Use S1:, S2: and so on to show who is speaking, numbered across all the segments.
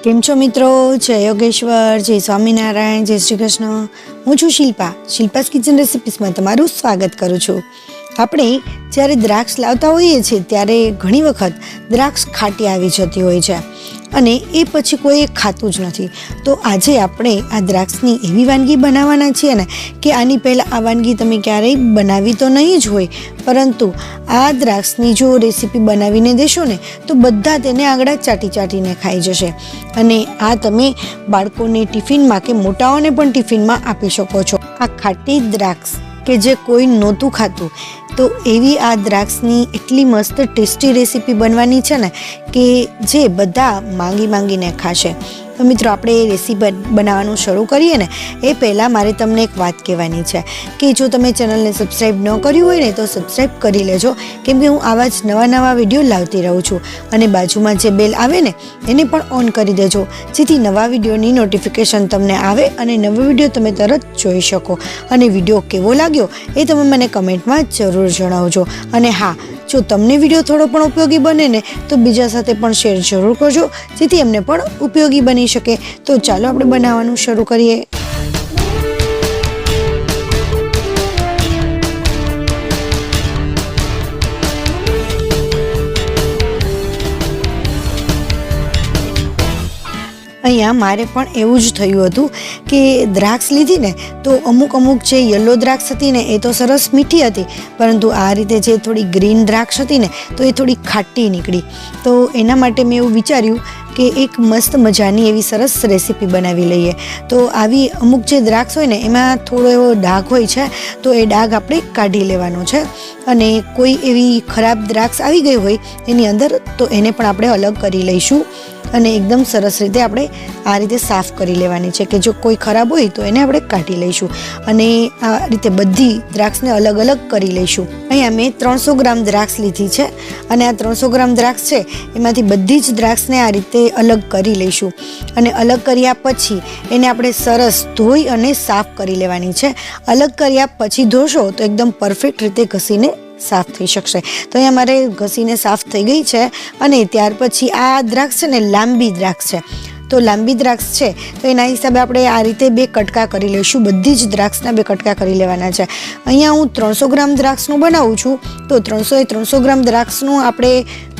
S1: કેમ છો મિત્રો? જય યોગેશ્વર, જય સ્વામિનારાયણ, જય શ્રી કૃષ્ણ। હું છું શિલ્પાસ કિચન રેસિપીસમાં તમારું સ્વાગત કરું છું। આપણે જ્યારે દ્રાક્ષ લાવતા હોઈએ છીએ ત્યારે ઘણી વખત દ્રાક્ષ ખાટી આવી જતી હોય છે અને એ પછી કોઈ ખાતું જ નથી। તો આજે આપણે આ દ્રાક્ષની એવી વાનગી બનાવવાના છીએ ને કે આની પહેલાં આ વાનગી તમે ક્યારેય બનાવી તો નહીં જ હોય, પરંતુ આ દ્રાક્ષની જો રેસીપી બનાવીને દેશો ને તો બધા તેને આંગળા ચાટીને ખાઈ જશે। અને આ તમે બાળકોને ટિફિનમાં કે મોટાઓને પણ ટિફિનમાં આપી શકો છો। આ ખાટી દ્રાક્ષ કે જે કોઈ નહોતું ખાતું, તો એવી આ દ્રાક્ષની એટલી મસ્ત ટેસ્ટી રેસીપી બનવાની છે ને કે જે બધા માંગીને ખાશે। તો મિત્રો આપણે એ રેસીપી બનાવવાનું શરૂ કરીએ ને એ પહેલાં મારે તમને એક વાત કહેવાની છે કે જો તમે ચેનલને સબસ્ક્રાઈબ ન કર્યું હોય ને તો સબસ્ક્રાઈબ કરી લેજો, કેમ કે હું આવા જ નવા વિડીયો લાવતી રહું છું। અને બાજુમાં જે બેલ આવે ને એને પણ ઓન કરી દેજો, જેથી નવા વિડીયોની નોટિફિકેશન તમને આવે અને નવો વિડીયો તમે તરત જોઈ શકો। અને વિડીયો કેવો લાગ્યો એ તમે મને કમેન્ટમાં જરૂર જણાવજો। અને હા, જો તમને વિડીયો થોડો પણ ઉપયોગી બને ને તો બીજા સાથે પણ શેર જરૂર કરજો, જેથી એમને પણ ઉપયોગી બની શકે। તો ચાલો આપણે બનાવવાનું શરૂ કરીએ। અહીંયા મારે પણ એવું જ થયું હતું કે દ્રાક્ષ લીધી ને તો અમુક જે યલો દ્રાક્ષ હતી ને એ તો સરસ મીઠી હતી, પરંતુ આ રીતે જે થોડી ગ્રીન દ્રાક્ષ હતી ને તો એ થોડી ખાટી નીકળી। તો એના માટે મેં એવું વિચાર્યું કે એક મસ્ત મજાની એવી સરસ રેસીપી બનાવી લઈએ। તો આવી અમુક જે દ્રાક્ષ હોય ને એમાં થોડો એવો ડાઘ હોય છે, તો એ ડાઘ આપણે કાઢી લેવાનો છે। અને કોઈ એવી ખરાબ દ્રાક્ષ આવી ગઈ હોય એની અંદર તો એને પણ આપણે અલગ કરી લઈશું અને એકદમ સરસ રીતે આપણે આ રીતે સાફ કરી લેવાની છે કે જો કોઈ ખરાબ હોય તો એને આપણે કાઢી લઈશું અને આ રીતે બધી દ્રાક્ષને અલગ કરી લઈશું। અહીંયા મેં 300 ગ્રામ દ્રાક્ષ લીધી છે અને આ 300 ગ્રામ દ્રાક્ષ છે એમાંથી બધી જ દ્રાક્ષને આ રીતે અલગ કરી લઈશું। અને અલગ કર્યા પછી એને આપણે સરસ ધોઈ અને સાફ કરી લેવાની છે। અલગ કર્યા પછી ધોશો તો એકદમ પરફેક્ટ રીતે ઘસીને સાફ થઈ શકશે। તો અહીંયા મારે ઘસીને સાફ થઈ ગઈ છે। અને ત્યાર પછી આ દ્રાક્ષ છે ને લાંબી દ્રાક્ષ છે, તો લાંબી દ્રાક્ષ છે તો એના હિસાબે આપણે આ રીતે 2 કટકા કરી લઈશું। બધી જ દ્રાક્ષના 2 કટકા કરી લેવાના છે। અહીંયા હું 300 ગ્રામ દ્રાક્ષનું બનાવું છું, તો 300 ગ્રામ દ્રાક્ષનું આપણે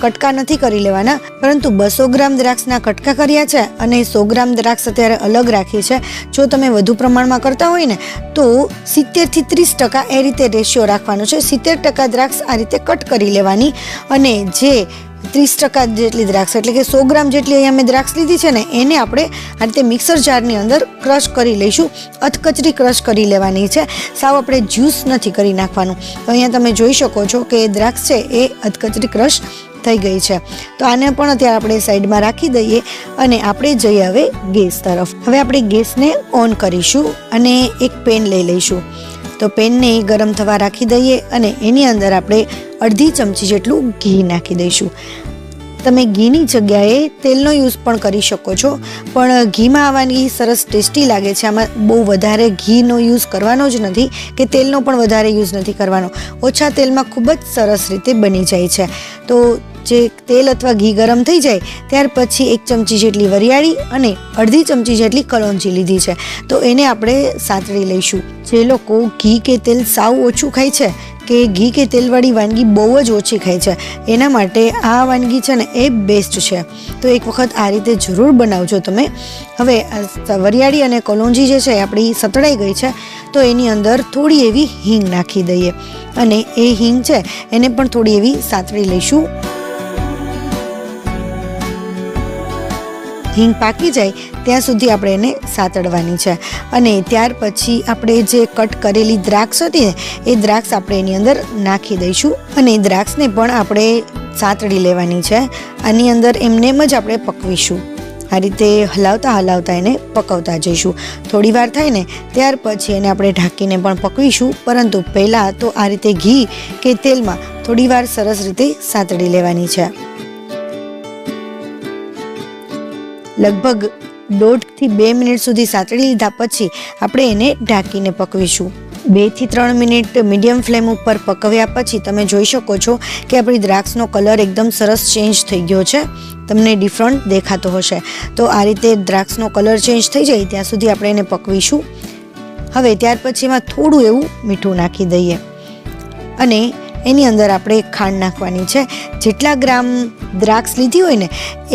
S1: કટકા નથી કરી લેવાના, પરંતુ 200 ગ્રામ દ્રાક્ષના કટકા કર્યા છે અને 100 ગ્રામ દ્રાક્ષ અત્યારે અલગ રાખી છે। જો તમે વધુ પ્રમાણમાં કરતા હોય ને તો 70 થી 30% એ રીતે રેશિયો રાખવાનો છે। 70% દ્રાક્ષ આ રીતે કટ કરી લેવાની અને જે 30% જેટલી દ્રાક્ષ એટલે કે 100 ગ્રામ જેટલી અહીંયા મેં દ્રાક્ષ લીધી છે ને એને આપણે આ રીતે મિક્સર જારની અંદર ક્રશ કરી લઈશું। અધકચરી ક્રશ કરી લેવાની છે, સાવ આપણે જ્યુસ નથી કરી નાખવાનું। તો અહીંયા તમે જોઈ શકો છો કે દ્રાક્ષ છે એ અધકચરી ક્રશ થઈ ગઈ છે। તો આને પણ અત્યારે આપણે સાઈડમાં રાખી દઈએ અને આપણે જઈએ હવે ગેસ તરફ। હવે આપણે ગેસને ઓન કરીશું અને એક પેન લઈ લઈશું। તો પેનને ગરમ થવા રાખી દઈએ અને એની અંદર આપણે અડધી ચમચી જેટલું ઘી નાખી દઈશું। તમે ઘીની જગ્યાએ તેલનો યુઝ પણ કરી શકો છો, પણ ઘીમાં આ વાનગી સરસ ટેસ્ટી લાગે છે। આમાં બહુ વધારે ઘીનો યુઝ કરવાનો જ નથી કે તેલનો પણ વધારે યુઝ નથી કરવાનો, ઓછા તેલમાં ખૂબ જ સરસ રીતે બની જાય છે। તો જે તેલ અથવા ઘી ગરમ થઈ જાય ત્યાર પછી 1 ચમચી જેટલી વરિયાળી અને અડધી ચમચી જેટલી કલોંજી લીધી છે, તો એને આપણે સાતળી લઈશું। જે લોકો ઘી કે તેલ સાવ ઓછું ખાય છે કે ઘી કે તેલવાળી વાનગી બહુ જ ઓછી ખાય છે એના માટે આ વાનગી છે ને એ બેસ્ટ છે। તો એક વખત આ રીતે જરૂર બનાવજો તમે। હવે વરિયાળી અને કલોંજી જે છે આપણી સતળાઈ ગઈ છે, તો એની અંદર થોડી એવી હિંગ નાખી દઈએ અને એ હિંગ છે એને પણ થોડી એવી સાતળી લઈશું। હિંગ પાકી જાય ત્યાં સુધી આપણે એને સાતળવાની છે અને ત્યાર પછી આપણે જે કટ કરેલી દ્રાક્ષ હતી ને એ દ્રાક્ષ આપણે એની અંદર નાખી દઈશું અને દ્રાક્ષને પણ આપણે સાતળી લેવાની છે। આની અંદર એમનેમ જ આપણે પકવીશું, આ રીતે હલાવતા એને પકવતા જઈશું। થોડી વાર થાય ને ત્યાર પછી એને આપણે ઢાંકીને પણ પકવીશું, પરંતુ પહેલાં તો આ રીતે ઘી કે તેલમાં થોડી વાર સરસ રીતે સાતળી લેવાની છે। લગભગ 1.5 થી 2 મિનિટ સુધી સાતળી લીધા પછી આપણે એને ઢાંકીને પકવીશું। 2 થી 3 મિનિટ મીડિયમ ફ્લેમ ઉપર પકવ્યા પછી તમે જોઈ શકો છો કે આપણી દ્રાક્ષનો કલર એકદમ સરસ ચેન્જ થઈ ગયો છે. તમને ડિફરન્ટ દેખાતો હશે. તો આ રીતે દ્રાક્ષનો કલર ચેન્જ થઈ જાય ત્યાં સુધી આપણે એને પકવીશું. હવે ત્યાર પછી એમાં થોડું એવું મીઠું નાખી દઈએ અને એની અંદર આપણે ખાંડ નાખવાની છે. જેટલા ગ્રામ દ્રાક્ષ લીધી હોય ને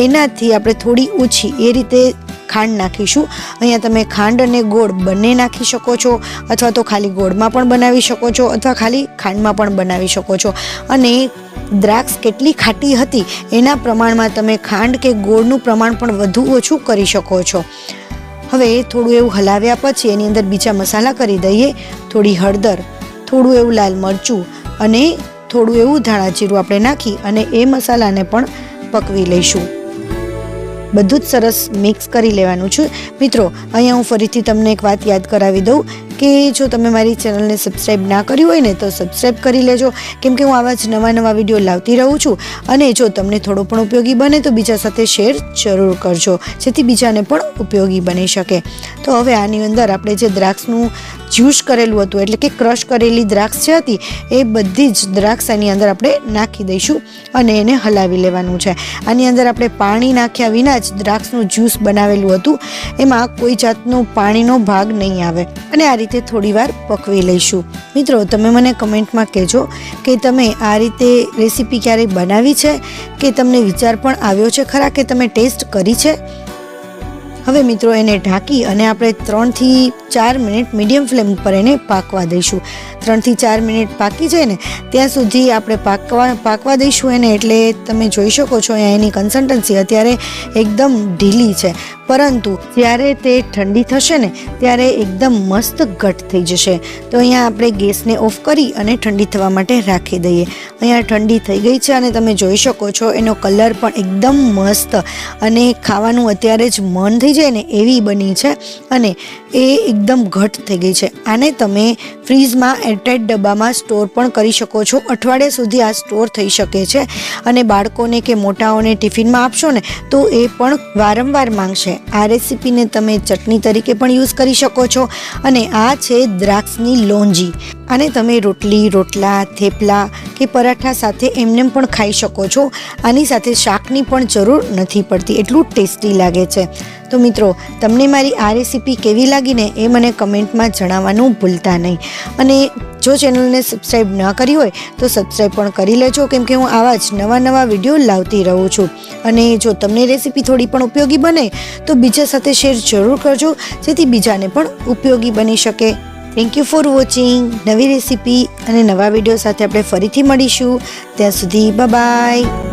S1: એનાથી આપણે થોડી ઓછી એ રીતે ખાંડ નાખીશું. અહીંયા તમે ખાંડ અને ગોળ બંને નાખી શકો છો, અથવા તો ખાલી ગોળમાં પણ બનાવી શકો છો, અથવા ખાલી ખાંડમાં પણ બનાવી શકો છો. અને દ્રાક્ષ કેટલી ખાટી હતી એના પ્રમાણમાં તમે ખાંડ કે ગોળનું પ્રમાણ પણ વધુ ઓછું કરી શકો છો. હવે થોડું એવું હલાવ્યા પછી એની અંદર બીજા મસાલા કરી દઈએ. થોડી હળદર, થોડું એવું લાલ મરચું અને થોડું એવું ધાણા જીરું આપણે નાખી અને એ મસાલાને પણ પકવી લઈશું. બધું જ સરસ મિક્સ કરી લેવાનું છે. મિત્રો, અહીંયા હું ફરીથી તમને એક વાત યાદ કરાવી દઉં કે જો તમે મારી ચેનલને સબસ્ક્રાઈબ ના કરી હોય ને તો સબસ્ક્રાઈબ કરી લેજો, કેમ કે હું આવા જ નવા વિડીયો લાવતી રહું છું. અને જો તમને થોડો પણ ઉપયોગી બને તો બીજા સાથે શેર જરૂર કરજો, જેથી બીજાને પણ ઉપયોગી બની શકે. તો હવે આની અંદર આપણે જે દ્રાક્ષનું જ્યુસ કરેલું હતું, એટલે કે ક્રશ કરેલી દ્રાક્ષ જે હતી એ બધી જ દ્રાક્ષ આની અંદર આપણે નાખી દઈશું અને એને હલાવી લેવાનું છે. આની અંદર આપણે પાણી નાખ્યા વિના જ દ્રાક્ષનું જ્યુસ બનાવેલું હતું, એમાં કોઈ જાતનો પાણીનો ભાગ નહીં આવે. અને આ રીતે થોડી વાર પકવી લઈશું. મિત્રો, તમે મને કમેન્ટમાં કહેજો કે તમે આ રીતે રેસીપી ક્યારેય બનાવી છે કે તમને વિચાર પણ આવ્યો છે ખરા કે તમે ટેસ્ટ કરી છે. હવે મિત્રો, એને ઢાંકી અને આપણે 3 થી 4 મિનિટ મીડિયમ ફ્લેમ ઉપર એને પાકવા દઈશું. 3 થી 4 મિનિટ પાકી જાય ને ત્યાં સુધી આપણે પાકવા દઈશું એને. એટલે તમે જોઈ શકો છો અહીંયા એની કન્સિસ્ટન્સી અત્યારે એકદમ ઢીલી છે, પરંતુ જ્યારે તે ઠંડી થશે ને ત્યારે એકદમ મસ્ત ઘટ થઈ જશે. તો અહીંયા આપણે ગેસને ઓફ કરી અને ઠંડી થવા માટે રાખી દઈએ. અહીંયા ઠંડી થઈ ગઈ છે અને તમે જોઈ શકો છો એનો કલર પણ એકદમ મસ્ત અને ખાવાનું અત્યારે જ મન થઈ જાય ને એવી બની છે અને એ એકદમ ઘટ થઈ ગઈ છે. આને તમે ફ્રીઝમાં એરટાઇટ ડબ્બામાં સ્ટોર પણ કરી શકો છો. અઠવાડિયા સુધી આ સ્ટોર થઈ શકે છે અને બાળકોને કે મોટાઓને ટિફિનમાં આપશો ને તો એ પણ વારંવાર માંગશે. આ રેસીપીને તમે ચટણી તરીકે પણ યુઝ કરી શકો છો. અને આ છે દ્રાક્ષની લોંજી. આને તમે રોટલી, રોટલા, થેપલા કે પરાઠા સાથે એમનેમ પણ ખાઈ શકો છો. આની સાથે શાકની પણ જરૂર નથી પડતી, એટલું ટેસ્ટી લાગે છે. તો મિત્રો, તમને મારી આ રેસીપી કેવી લાગી ને એ મને કમેન્ટમાં જણાવવાનું ભૂલતા નહીં. અને જો ચેનલને સબસ્ક્રાઈબ ન કરી હોય તો સબસ્ક્રાઈબ પણ કરી લેજો, કેમ કે હું આવા જ નવા વિડીયો લાવતી રહું છું. અને જો તમને રેસીપી થોડી પણ ઉપયોગી બને તો બીજા સાથે શેર જરૂર કરજો, જેથી બીજાને પણ ઉપયોગી બની શકે. Thank you for watching. નવી રેસીપી અને નવા વિડીયો સાથે આપણે ફરીથી મળીશું. ત્યાં સુધી બાય.